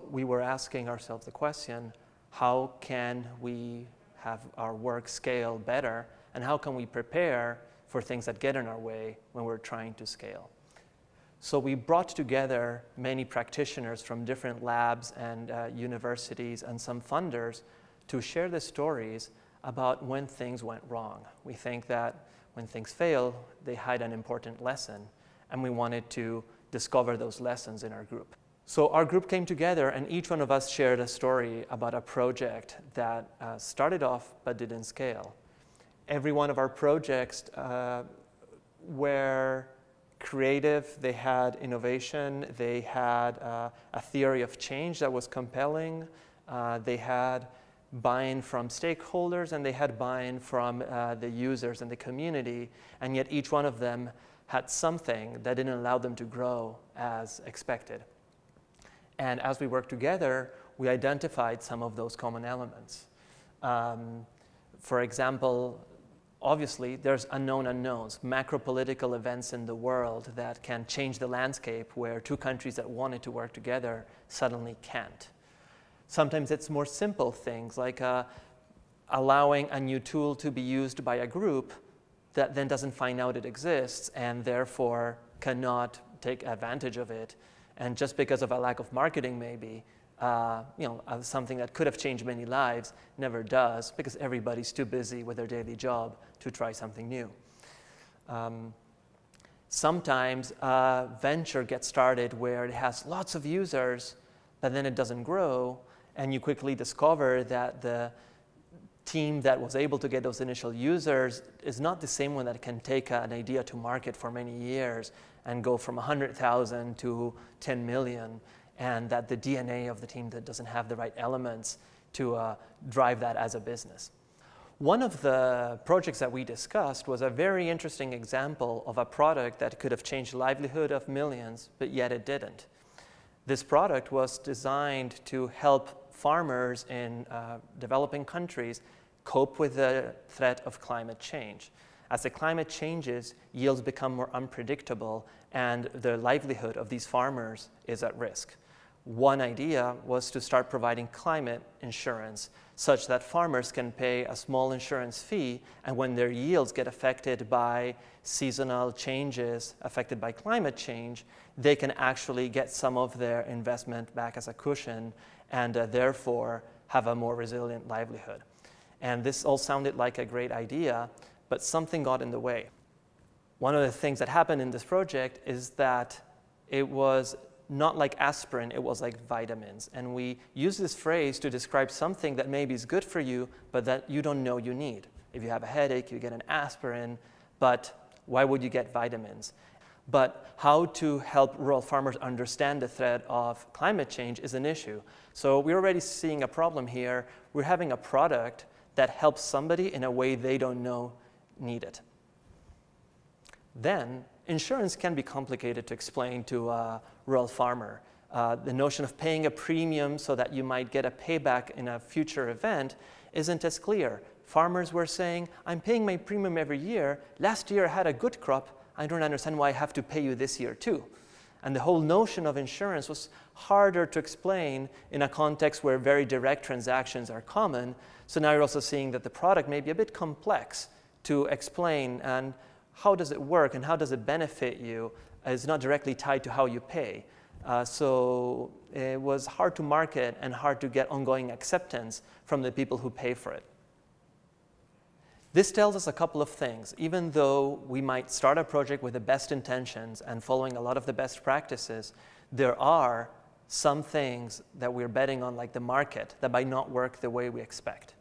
We were asking ourselves the question, how can we have our work scale better, and how can we prepare for things that get in our way when we're trying to scale? So we brought together many practitioners from different labs and universities and some funders to share the stories about when things went wrong. We think that when things fail, they hide an important lesson, and we wanted to discover those lessons in our group. So our group came together, and each one of us shared a story about a project that started off but didn't scale. Every one of our projects were creative, they had innovation, they had a theory of change that was compelling, they had buy-in from stakeholders, and they had buy-in from the users and the community, and yet each one of them had something that didn't allow them to grow as expected. And as we worked together, we identified some of those common elements. For example, obviously, there's unknown unknowns, macro-political events in the world that can change the landscape where two countries that wanted to work together suddenly can't. Sometimes it's more simple things like allowing a new tool to be used by a group that then doesn't find out it exists and therefore cannot take advantage of it. And just because of a lack of marketing maybe, something that could have changed many lives never does because everybody's too busy with their daily job to try something new. Sometimes a venture gets started where it has lots of users, but then it doesn't grow, and you quickly discover that the team that was able to get those initial users is not the same one that can take an idea to market for many years and go from 100,000 to 10 million, and that the DNA of the team that doesn't have the right elements to drive that as a business. One of the projects that we discussed was a very interesting example of a product that could have changed the livelihood of millions, but yet it didn't. This product was designed to help farmers in developing countries cope with the threat of climate change. As the climate changes, yields become more unpredictable, and the livelihood of these farmers is at risk. One idea was to start providing climate insurance such that farmers can pay a small insurance fee, and when their yields get affected by seasonal changes affected by climate change, they can actually get some of their investment back as a cushion and therefore have a more resilient livelihood. And this all sounded like a great idea, but something got in the way. One of the things that happened in this project is that it was not like aspirin, it was like vitamins. And we use this phrase to describe something that maybe is good for you, but that you don't know you need. If you have a headache, you get an aspirin, but why would you get vitamins? But how to help rural farmers understand the threat of climate change is an issue. So we're already seeing a problem here. We're having a product that helps somebody in a way they don't know need it. Then, insurance can be complicated to explain to a rural farmer. The notion of paying a premium so that you might get a payback in a future event isn't as clear. Farmers were saying, I'm paying my premium every year. Last year I had a good crop. I don't understand why I have to pay you this year too. And the whole notion of insurance was harder to explain in a context where very direct transactions are common. So now you're also seeing that the product may be a bit complex to explain, and how does it work and how does it benefit you is not directly tied to how you pay. So it was hard to market and hard to get ongoing acceptance from the people who pay for it. This tells us a couple of things. Even though we might start a project with the best intentions and following a lot of the best practices, there are some things that we're betting on, like the market, that might not work the way we expect.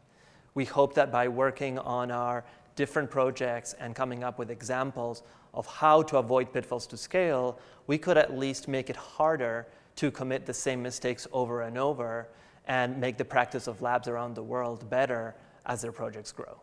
We hope that by working on our different projects and coming up with examples of how to avoid pitfalls to scale, we could at least make it harder to commit the same mistakes over and over and make the practice of labs around the world better as their projects grow.